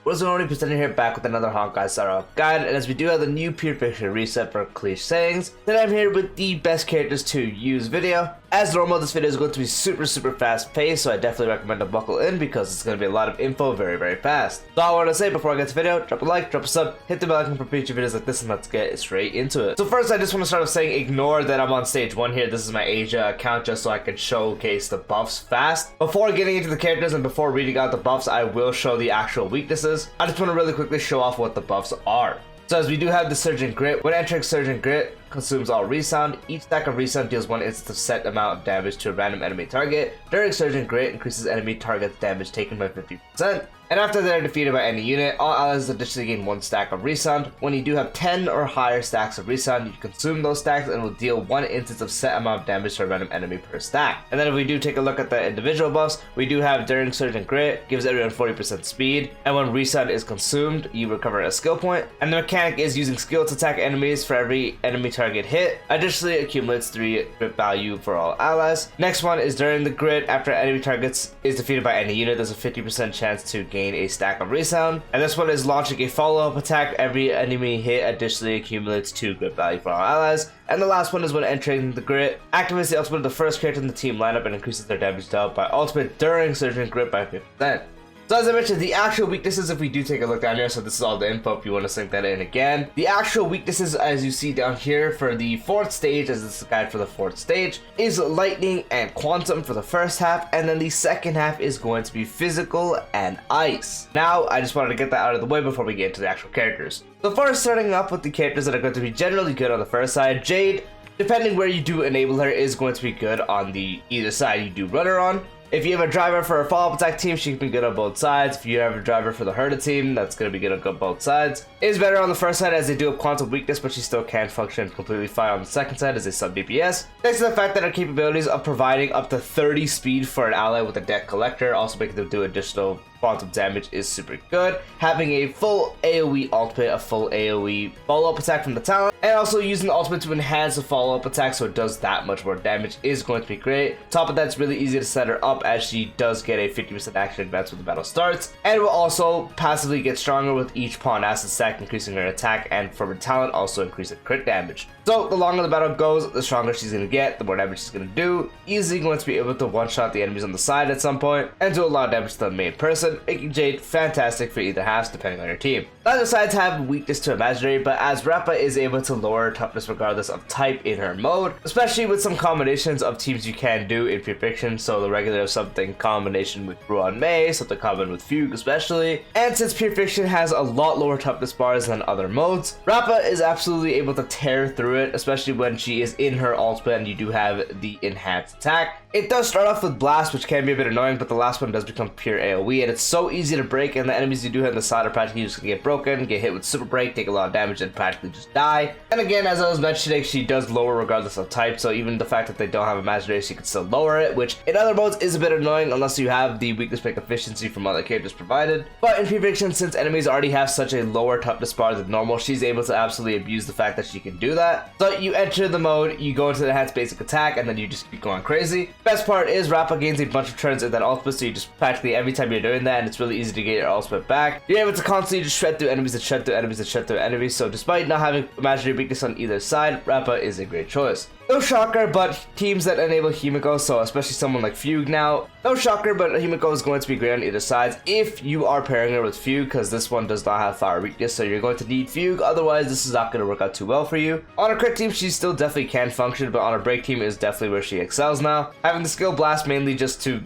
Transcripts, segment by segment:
We're already presenting here back with another Honkai startup guide, and as we do have the new purification reset for Clichéd Sayings, today I'm here with the best characters to use video. As normal, this video is going to be super fast paced, so I definitely recommend to buckle in because it's going to be a lot of info very fast. So all I want to say before I get to the video, drop a like, drop a sub, hit the bell icon for future videos like this, and let's get straight into it. So first I just want to start off saying ignore that I'm on stage 1 here. This is my Asia account just so I can showcase the buffs fast. Before getting into the characters and before reading out the buffs, I will show the actual weaknesses. I just want to really quickly show off what the buffs are. So as we do have the Surging Grit, when entering Surging Grit, consumes all resound. Each stack of resound deals 1 instance of set amount of damage to a random enemy target. During Surging Grit, increases enemy target's damage taken by 50%. And after they're defeated by any unit, all allies additionally gain 1 stack of resound. When you do have 10 or higher stacks of resound, you consume those stacks and will deal 1 instance of set amount of damage to a random enemy per stack. And then if we do take a look at the individual buffs, we do have during Surging Grit, gives everyone 40% speed. And when resound is consumed, you recover a skill point. And the mechanic is using skill to attack enemies for every enemy target hit. Additionally, accumulates 3 grit value for all allies. Next one is during the grit, after enemy targets is defeated by any unit, there's a 50% chance to gain a stack of resound. And this one is launching a follow-up attack. Every enemy hit additionally accumulates 2 grit value for all allies. And the last one is when entering the grit, activates the ultimate of the first character in the team lineup and increases their damage dealt by ultimate during Surging Grit by 50%. So as I mentioned, the actual weaknesses, if we do take a look down here, so this is all the info if you want to sync that in again. The actual weaknesses, as you see down here for the 4th stage, as this is a guide for the 4th stage, is lightning and quantum for the first half, and then the second half is going to be physical and ice. Now, I just wanted to get that out of the way before we get into the actual characters. So first, starting off with the characters that are going to be generally good on the first side, Jade, depending where you do enable her, is going to be good on the either side you do run her on. If you have a driver for a follow-up attack team, she can be good on both sides. If you have a driver for the Herda team, that's going to be good on both sides. It is better on the first side as they do have quantum weakness, but she still can function completely fine on the second side as a sub-DPS. Thanks to the fact that her capabilities of providing up to 30 speed for an ally with a deck collector, also making them do additional quantum damage, is super good. Having a full AoE ultimate, a full AoE follow-up attack from the talent, and also using the ultimate to enhance the follow-up attack so it does that much more damage is going to be great. Top of that, it's really easy to set her up as she does get a 50% action advance when the battle starts, and will also passively get stronger with each pawn asset stack, increasing her attack, and from her talent also increasing crit damage. So the longer the battle goes, the stronger she's going to get, the more damage she's going to do. Easily going to be able to one-shot the enemies on the side at some point, and do a lot of damage to the main person, making Jade fantastic for either halves depending on your team. The other sides have weakness to imaginary, but as Rappa is able to lower her toughness regardless of type in her mode, especially with some combinations of teams you can do in Pure Fiction, so the regular something combination with Ruan Mei, something common with Fugue especially, and since Pure Fiction has a lot lower toughness bars than other modes, Rappa is absolutely able to tear through it, especially when she is in her ultimate and you do have the enhanced attack. It does start off with Blast, which can be a bit annoying, but the last one does become pure AoE, and it's so easy to break, and the enemies you do have on the side are practically just gonna get broken, get hit with Super Break, take a lot of damage, and practically just die. And again, as I was mentioning, she does lower regardless of type, so even the fact that they don't have imaginary, she can still lower it, which in other modes is a bit annoying unless you have the weakness break efficiency from other characters provided. But in Pure Fiction, since enemies already have such a lower toughness bar than normal, she's able to absolutely abuse the fact that she can do that. So you enter the mode, you go into the enhanced basic attack, and then you just keep going crazy. Best part is Rappa gains a bunch of turns in that ultimate, so you just practically every time you're doing that, and it's really easy to get your ultimate back. You're able to constantly just shred through enemies and shred through enemies and shred through enemies, so despite not having imaginary weakness on either side, Rappa is a great choice. No shocker, but teams that enable Himiko, so especially someone like Fugue now, no shocker, but Himiko is going to be great on either side if you are pairing her with Fugue, because this one does not have fire weakness, so you're going to need Fugue, otherwise this is not going to work out too well for you. On a crit team, she still definitely can function, but on a break team is definitely where she excels now. Having the skill Blast mainly just to,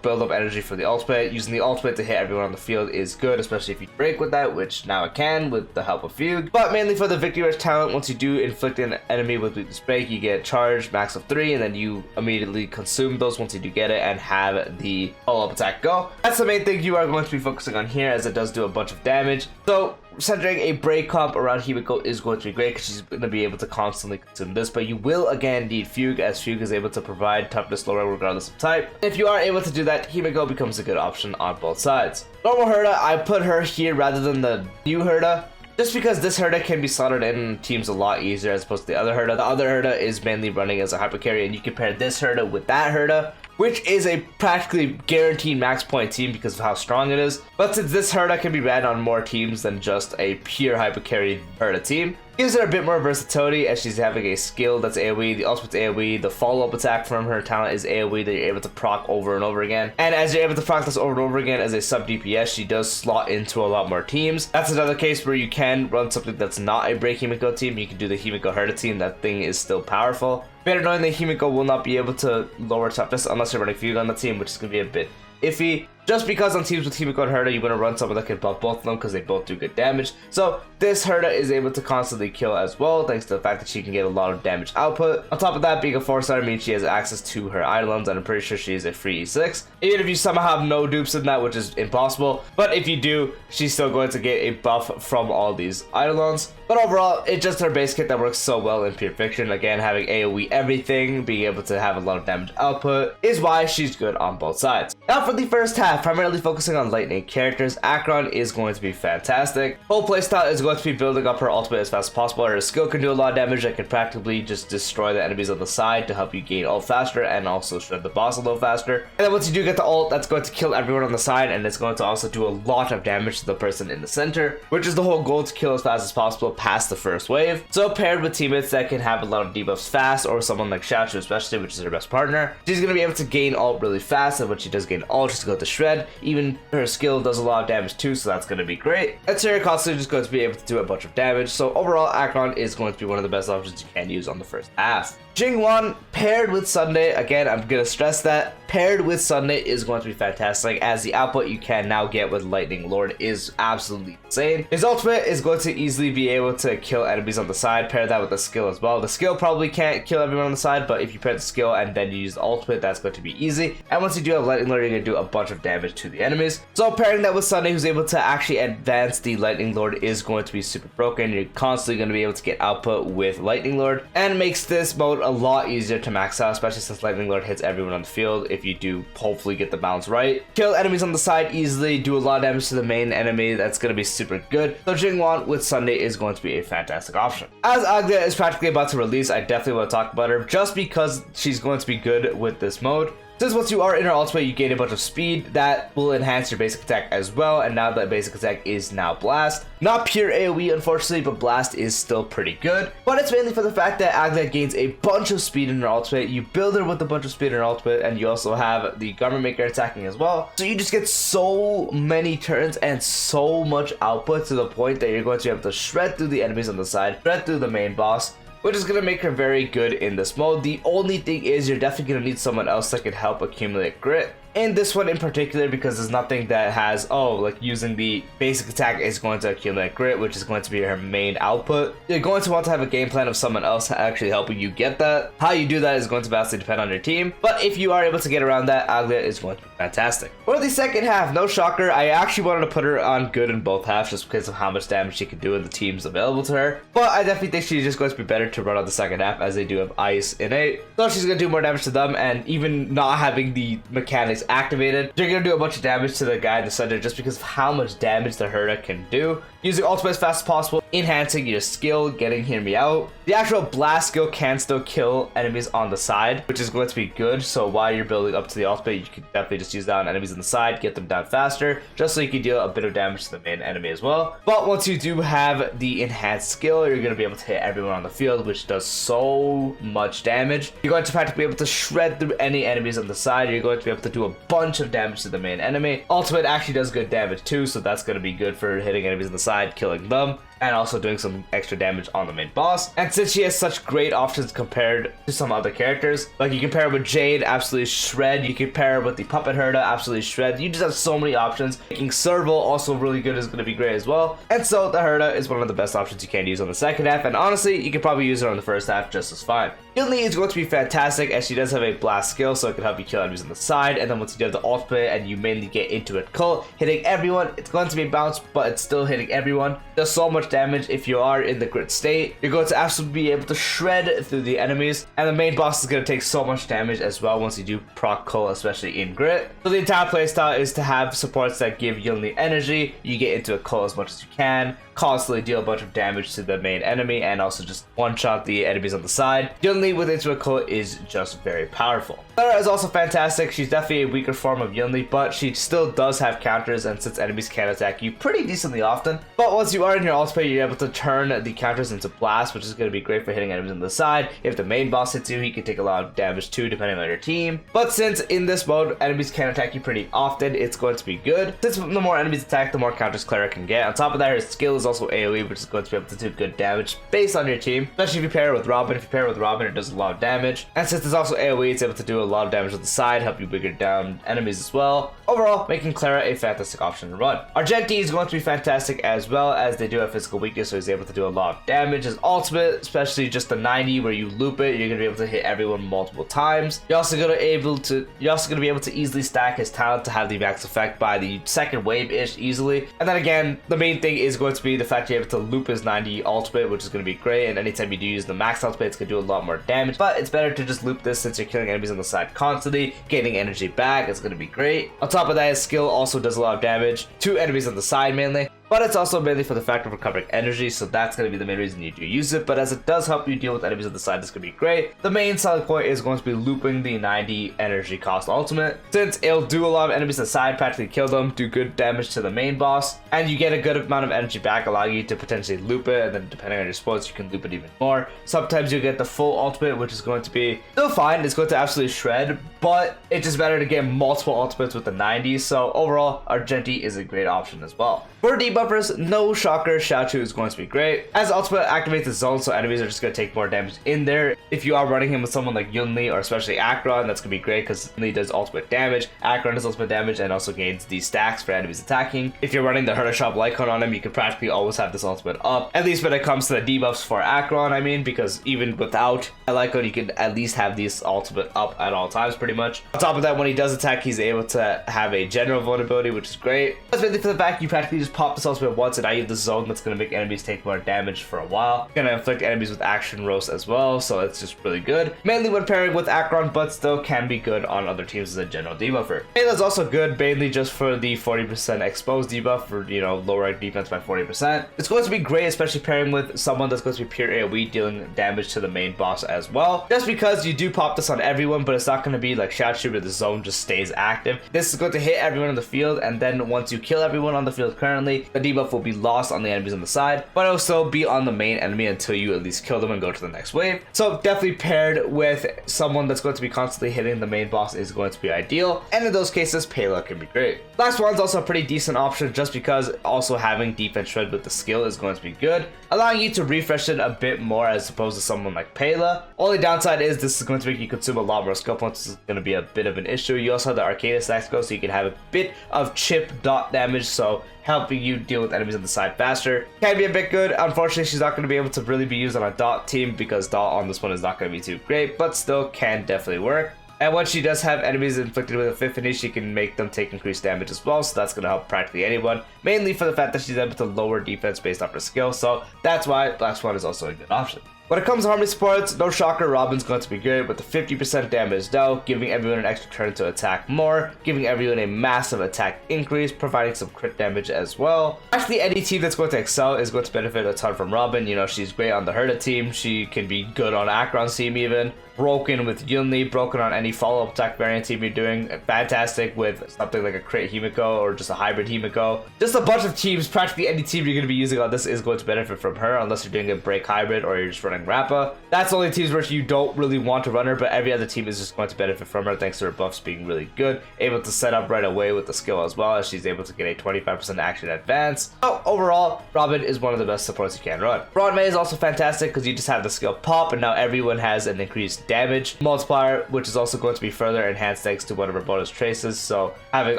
build up energy for the ultimate, using the ultimate to hit everyone on the field is good, especially if you break with that, which now it can with the help of Fugue. But mainly for the Victory Rush talent, once you do inflict an enemy with weakness break, you get charge max of 3, and then you immediately consume those once you do get it and have the follow-up attack go. That's the main thing you are going to be focusing on here, as it does do a bunch of damage. So centering a break comp around Himiko is going to be great because she's going to be able to constantly consume this, but you will again need Fugue, as Fugue is able to provide toughness lower regardless of type. If you are able to do that, Himiko becomes a good option on both sides. Normal Herda, I put her here rather than the new Herda, just because this Herda can be slotted in teams a lot easier as opposed to the other Herda. The other Herda is mainly running as a hyper carry, and you compare this Herda with that Herda, which is a practically guaranteed max point team because of how strong it is. But since this Herda can be ran on more teams than just a pure hyper carry Herda team, gives her a bit more versatility as she's having a skill that's AoE, the ultimate's AoE, the follow-up attack from her talent is AoE that you're able to proc over and over again. And as you're able to proc this over and over again as a sub DPS, she does slot into a lot more teams. That's another case where you can run something that's not a break Himiko team. You can do the Himiko Herda team. That thing is still powerful. Better knowing that Himiko will not be able to lower toughness unless you're running Fugue on the team, which is going to be a bit iffy. Just because on teams with Himiko and Herda, you're going to run someone that can buff both of them because they both do good damage. So this Herda is able to constantly kill as well, thanks to the fact that she can get a lot of damage output. On top of that, being a 4-star means she has access to her Eidolons, and I'm pretty sure she is a free E6. Even if you somehow have no dupes in that, which is impossible, but if you do, she's still going to get a buff from all these Eidolons. But overall, it's just her base kit that works so well in Pure Fiction. Again, having AoE everything, being able to have a lot of damage output is why she's good on both sides. Now for the first half, primarily focusing on lightning characters, Acheron is going to be fantastic. Whole playstyle is going to be building up her ultimate as fast as possible. Her skill can do a lot of damage that can practically just destroy the enemies on the side to help you gain ult faster and also shred the boss a little faster. And then once you do get the ult, that's going to kill everyone on the side, and it's going to also do a lot of damage to the person in the center, which is the whole goal, to kill as fast as possible past the first wave. So paired with teammates that can have a lot of debuffs fast, or someone like Jiaoqiu especially, which is her best partner, she's going to be able to gain ult really fast, and when she does gain ult, she's going to shred. Even her skill does a lot of damage too, so that's going to be great. And so you're constantly just going to be able to do a bunch of damage. So overall, Acheron is going to be one of the best options you can use on the first half. Jingwan paired with Sunday, again, I'm going to stress that, paired with Sunday is going to be fantastic, as the output you can now get with Lightning Lord is absolutely insane. His ultimate is going to easily be able to kill enemies on the side. Pair that with the skill as well. The skill probably can't kill everyone on the side, but if you pair the skill and then you use the ultimate, that's going to be easy. And once you do have Lightning Lord, you're going to do a bunch of damage to the enemies. So pairing that with Sunday, who's able to actually advance the Lightning Lord, is going to be super broken. You're constantly going to be able to get output with Lightning Lord, and makes this mode a lot easier to max out, especially since Lightning Lord hits everyone on the field if you do hopefully get the balance right. Kill enemies on the side easily, do a lot of damage to the main enemy. That's going to be super good. So Jingwan with Sunday is going to be a fantastic option. As Agda is practically about to release, I definitely want to talk about her just because she's going to be good with this mode. Since once you are in her ultimate, you gain a bunch of speed that will enhance your basic attack as well, and now that basic attack is now Blast. Not pure AoE unfortunately, but Blast is still pretty good. But it's mainly for the fact that Agda gains a bunch of speed in her ultimate. You build her with a bunch of speed in her ultimate, and you also have the Garment Maker attacking as well. So you just get so many turns and so much output to the point that you're going to be able to shred through the enemies on the side, shred through the main boss, which is going to make her very good in this mode. The only thing is you're definitely going to need someone else that can help accumulate grit. In this one in particular, because there's nothing that has, like using the basic attack is going to accumulate grit, which is going to be her main output. You're going to want to have a game plan of someone else actually helping you get that. How you do that is going to vastly depend on your team, but if you are able to get around that, Agda is going to be fantastic. For the second half, no shocker, I actually wanted to put her on good in both halves just because of how much damage she can do in the teams available to her, but I definitely think she's just going to be better to run on the second half, as they do have ice innate, so she's going to do more damage to them. And even not having the mechanics activated, you're going to do a bunch of damage to the guy in the center just because of how much damage the Herda can do. Using ultimate as fast as possible, enhancing your skill, getting Hear Me Out. The actual blast skill can still kill enemies on the side, which is going to be good. So while you're building up to the ultimate, you can definitely just use that on enemies on the side, get them down faster, just so you can deal a bit of damage to the main enemy as well. But once you do have the enhanced skill, you're going to be able to hit everyone on the field, which does so much damage. You're going to practically be able to shred through any enemies on the side. You're going to be able to do a bunch of damage to the main enemy. Ultimate actually does good damage too, so that's going to be good for hitting enemies on the side, killing them, and also doing some extra damage on the main boss. And since she has such great options compared to some other characters, like you can pair her with Jade, absolutely shred. You can pair her with the Puppet Herda, absolutely shred. You just have so many options. Making Serval also really good is going to be great as well. And so the Herda is one of the best options you can use on the second half, and honestly, you can probably use her on the first half just as fine. Yunli is going to be fantastic as she does have a blast skill, so it can help you kill enemies on the side. And then once you do have the ultimate and you mainly get into it cult, hitting everyone, it's going to be bounced, but it's still hitting everyone. Does so much damage if you are in the grit state. You're going to absolutely be able to shred through the enemies, and the main boss is going to take so much damage as well once you do proc cult, especially in grit. So the entire playstyle is to have supports that give Yunli energy. You get into a cult as much as you can, constantly deal a bunch of damage to the main enemy and also just one-shot the enemies on the side. Yunli with Intimate Cult is just very powerful. Clara is also fantastic. She's definitely a weaker form of Yunli, but she still does have counters, and since enemies can attack you pretty decently often. But once you are in your ultimate, you're able to turn the counters into blast, which is going to be great for hitting enemies on the side. If the main boss hits you, he can take a lot of damage too, depending on your team. But since in this mode, enemies can attack you pretty often, it's going to be good. Since the more enemies attack, the more counters Clara can get. On top of that, her skill is also AoE, which is going to be able to do good damage based on your team, especially if you pair it with Robin. If you pair it with Robin, it does a lot of damage. And since it's also AoE, it's able to do a lot of damage on the side, help you bigger down enemies as well. Overall, making Clara a fantastic option to run. Our Gen T is going to be fantastic as well, as they do have physical weakness, so he's able to do a lot of damage. His ultimate, especially just the 90 where you loop it, you're gonna be able to hit everyone multiple times. You're also gonna be able to easily stack his talent to have the max effect by the second wave-ish easily. And then again, the main thing is going to be the fact you're able to loop his 90 ultimate, which is going to be great, and anytime you do use the max ultimate, it's going to do a lot more damage. But it's better to just loop this since you're killing enemies on the side constantly, gaining energy back. It's going to be great. On top of that, his skill also does a lot of damage to enemies on the side mainly, but it's also mainly for the fact of recovering energy, so that's going to be the main reason you do use it. But as it does help you deal with enemies on the side, this could be great. The main selling point is going to be looping the 90 energy cost ultimate, since it'll do a lot of enemies on the side, practically kill them, do good damage to the main boss, and you get a good amount of energy back, allowing you to potentially loop it, and then depending on your sports, you can loop it even more. Sometimes you get the full ultimate, which is going to be still fine. It's going to absolutely shred, but it's just better to get multiple ultimates with the 90. So overall, our Gen T is a great option as well. For debuffers, no shocker, Jiaoqiu is going to be great, as ultimate activates the zone, so enemies are just going to take more damage in there. If you are running him with someone like Yunli or especially Acheron, that's going to be great because Yunli does ultimate damage, Acheron does ultimate damage, and also gains these stacks for enemies attacking. If you're running the Herder Shop Lycon on him, you can practically always have this ultimate up, at least when it comes to the debuffs for Acheron, I mean, because even without a Lycon, you can at least have these ultimate up at all times pretty much. On top of that, when he does attack, he's able to have a general vulnerability, which is great. That's mainly for the fact you practically just pop this ultimate once, and now you have the zone that's going to make enemies take more damage for a while. Going to inflict enemies with action roast as well, so it's just really good. Mainly when pairing with Acheron, but still can be good on other teams as a general debuffer. Melee's also good, mainly just for the 40% exposed debuff for, you know, lowering defense by 40%. It's going to be great, especially pairing with someone that's going to be pure AoE, dealing damage to the main boss as well. Just because you do pop this on everyone, but it's not going to be like Jiaoqiu where the zone just stays active. This is going to hit everyone in the field, and then once you kill everyone on the field currently, the debuff will be lost on the enemies on the side, but it'll still be on the main enemy until you at least kill them and go to the next wave. So definitely paired with someone that's going to be constantly hitting the main boss is going to be ideal, and in those cases, Pela can be great. Last one's also a pretty decent option just because also having defense shred with the skill is going to be good, allowing you to refresh it a bit more as opposed to someone like Pela. Only downside is this is going to make you consume a lot more skill points. This is going to be a bit of an issue. You also have the Arcana stacks go, so you can have a bit of chip dot damage, so helping you deal with enemies on the side faster. Can be a bit good. Unfortunately, she's not going to be able to really be used on a dot team because dot on this one is not going to be too great, but still can definitely work. And once she does have enemies inflicted with Epiphany, she can make them take increased damage as well, so that's going to help practically anyone, mainly for the fact that she's able to lower defense based off her skill, so that's why Black Swan is also a good option. When it comes to harmony supports, no shocker, Robin's going to be good with the 50% damage though, giving everyone an extra turn to attack more, giving everyone a massive attack increase, providing some crit damage as well. Actually, any team that's going to excel is going to benefit a ton from Robin. You know, she's great on the Herda team, she can be good on Acheron's team even, broken with Yunli, broken on any follow-up attack variant team you're doing, fantastic with something like a crit Himiko or just a hybrid Himiko. Just a bunch of teams, practically any team you're going to be using on this is going to benefit from her, unless you're doing a break hybrid or you're just running Rappa. That's the only teams where you don't really want to run her, but every other team is just going to benefit from her thanks to her buffs being really good, able to set up right away with the skill as well, as she's able to get a 25% action advance. So overall, Robin is one of the best supports you can run. Broadway is also fantastic because you just have the skill pop, and now everyone has an increased damage multiplier, which is also going to be further enhanced thanks to one of her bonus traces. So having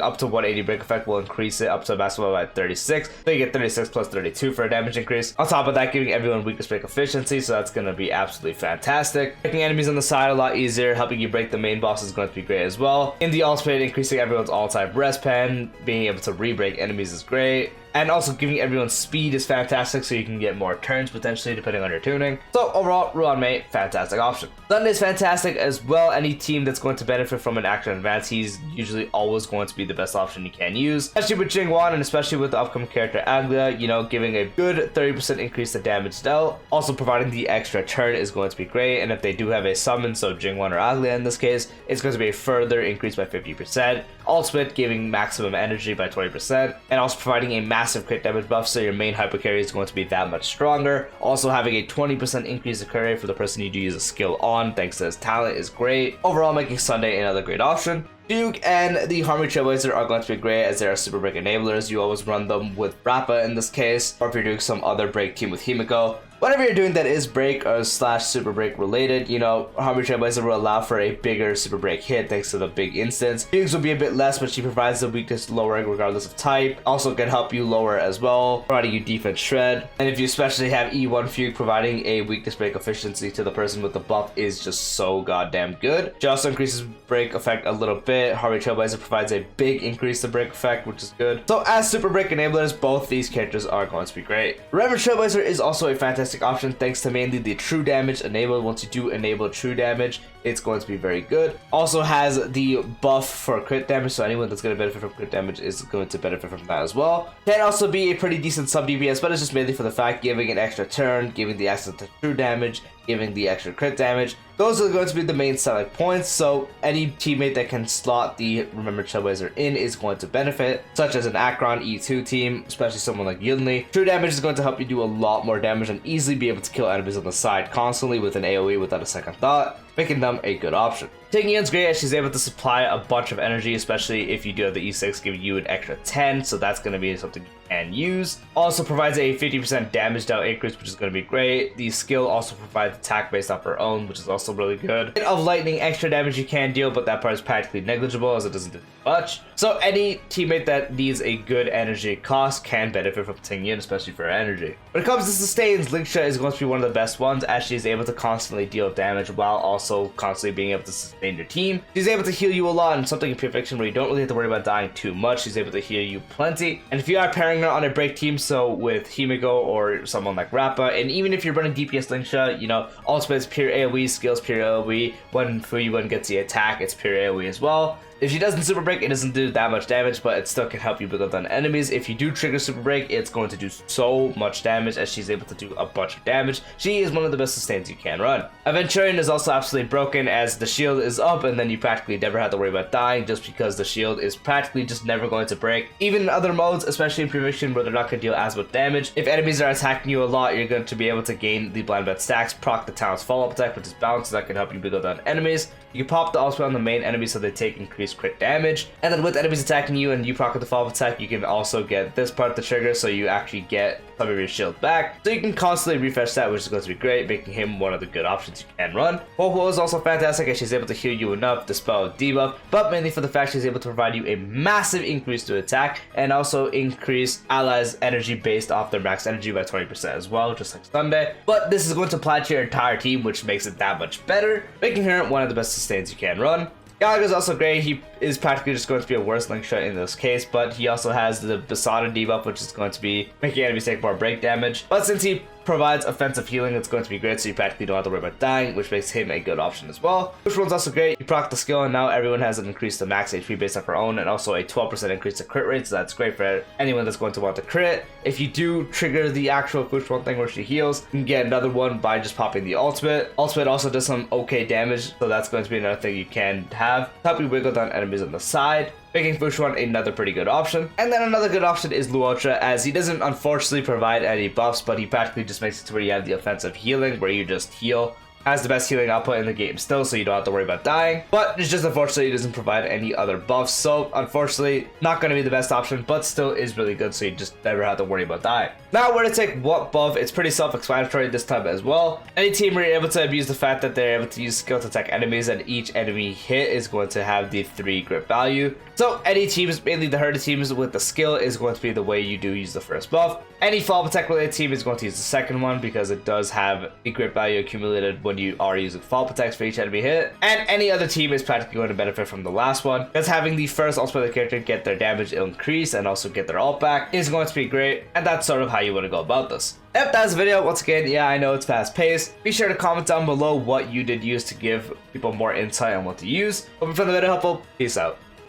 up to 180 break effect will increase it up to a maximum by 36, so you get 36 plus 32 for a damage increase. On top of that, giving everyone weakness break efficiency, so that's going to be absolutely fantastic. Making enemies on the side a lot easier, helping you break the main boss is going to be great as well. In the ultimate, increasing everyone's all-time rest pen, being able to re-break enemies is great. And also giving everyone speed is fantastic, so you can get more turns potentially depending on your tuning. So overall, Ruan Mei, fantastic option. Thunder is fantastic as well. Any team that's going to benefit from an Acheron advance, he's usually always going to be the best option you can use. Especially with Jingwan and especially with the upcoming character Aglia, you know, giving a good 30% increase to damage dealt. Also providing the extra turn is going to be great. And if they do have a summon, so Jingwan or Aglia in this case, it's going to be a further increase by 50%. Ultimate giving maximum energy by 20%. And also providing a massive crit damage buff, so your main hyper carry is going to be that much stronger. Also having a 20% increase in carry for the person you do use a skill on, thanks to his talent, is great. Overall, making Sunday another great option. Duke and the Harmony Trailblazer are going to be great as they are super break enablers. You always run them with Rappa in this case, or if you're doing some other break team with Himiko. Whatever you're doing that is break or slash super break related, you know, Harmony Trailblazer will allow for a bigger super break hit thanks to the big instance. Fugues will be a bit less, but she provides the weakness lowering regardless of type. Also can help you lower as well, providing you defense shred. And if you especially have E1 Fugue, providing a weakness break efficiency to the person with the buff is just so goddamn good. She also increases break effect a little bit. Harmony Trailblazer provides a big increase to break effect, which is good. So as super break enablers, both these characters are going to be great. Reverend Trailblazer is also a fantastic option thanks to mainly the true damage enabled. Once you do enable true damage, it's going to be very good. Also has the buff for crit damage, so anyone that's going to benefit from crit damage is going to benefit from that as well. Can also be a pretty decent sub DPS, but it's just mainly for the fact giving an extra turn, giving the access to true damage, giving the extra crit damage. Those are going to be the main selling points, so any teammate that can slot the Remembered Trailblazer in is going to benefit, such as an Acheron E2 team, especially someone like Yunli. True damage is going to help you do a lot more damage and easily be able to kill enemies on the side constantly with an AoE without a second thought, making them a good option. Tingyun's great as she's able to supply a bunch of energy, especially if you do have the E6 giving you an extra 10, so that's going to be something you can use. Also provides a 50% damage dealt increase, which is going to be great. The skill also provides attack based off her own, which is also really good. Bit of lightning extra damage you can deal, but that part is practically negligible as it doesn't do much. So any teammate that needs a good energy cost can benefit from Tingyun, especially for energy. When it comes to sustains, Linksha is going to be one of the best ones as she's able to constantly deal damage while also constantly being able to sustain your team. She's able to heal you a lot, and something in Pure Fiction where you don't really have to worry about dying too much. She's able to heal you plenty. And if you are pairing her on a break team, so with Himiko or someone like Rappa, and even if you're running DPS Linksha, you know, ultimate is pure AoE, skills pure AoE. When Fuyuan gets the attack, it's pure AoE as well. If she doesn't super break, it doesn't do that much damage, but it still can help you build up on enemies. If you do trigger super break, it's going to do so much damage as she's able to do a bunch of damage. She is one of the best sustains you can run. Aventurine is also absolutely broken as the shield is up and then you practically never have to worry about dying just because the shield is practically just never going to break. Even in other modes, especially in Pure Fiction where they're not going to deal as much damage, if enemies are attacking you a lot, you're going to be able to gain the blind bet stacks, proc the talent's follow-up attack, which is balanced, so that can help you build up on enemies. You can pop the ultimate on the main enemy so they take increased crit damage. And then with enemies attacking you and you proc with the follow-up attack, you can also get this part of the trigger so you actually get some of your shield back. So you can constantly refresh that, which is going to be great, making him one of the good options you can run. Ho-Ho is also fantastic as she's able to heal you enough, dispel a debuff, but mainly for the fact she's able to provide you a massive increase to attack and also increase allies' energy based off their max energy by 20% as well, just like Sunday. But this is going to apply to your entire team, which makes it that much better, making her one of the best sustains you can run. Gallagher is also great. He is practically just going to be a worse Linksha in this case, but he also has the Basada debuff, which is going to be making enemies take more break damage. But since he provides offensive healing, it's going to be great, so you practically don't have to worry about dying, which makes him a good option as well. Which one's also great. You proc the skill, and now everyone has an increase to max HP based off her own, and also a 12% increase to crit rate, so that's great for anyone that's going to want to crit. If you do trigger the actual Fushball thing where she heals, you can get another one by just popping the ultimate. Ultimate also does some okay damage, so that's going to be another thing you can have to help you wiggle down enemies on the side, making Fushuan another pretty good option. And then another good option is Luotra, as he doesn't unfortunately provide any buffs, but he practically just makes it to where you have the offensive healing, where you just heal. Has the best healing output in the game still, so you don't have to worry about dying. But it's just unfortunately, it doesn't provide any other buffs, so unfortunately, not going to be the best option, but still is really good, so you just never have to worry about dying. Now, where to take what buff, it's pretty self-explanatory this time as well. Any team where you're able to abuse the fact that they're able to use skill to attack enemies, and each enemy hit is going to have the 3 grip value. So any teams, mainly the Herda teams with the skill, is going to be the way you do use the first buff. Any follow-up attack related team is going to use the second one because it does have a grip value accumulated when when you are using fall protects for each enemy hit, and any other team is practically going to benefit from the last one, because having the first ultimate character get their damage increased and also get their ult back is going to be great, and that's sort of how you want to go about this. If that's the video, once again, yeah, I know it's fast paced. Be sure to comment down below what you did use to give people more insight on what to use. Hope you found the video helpful. Peace out.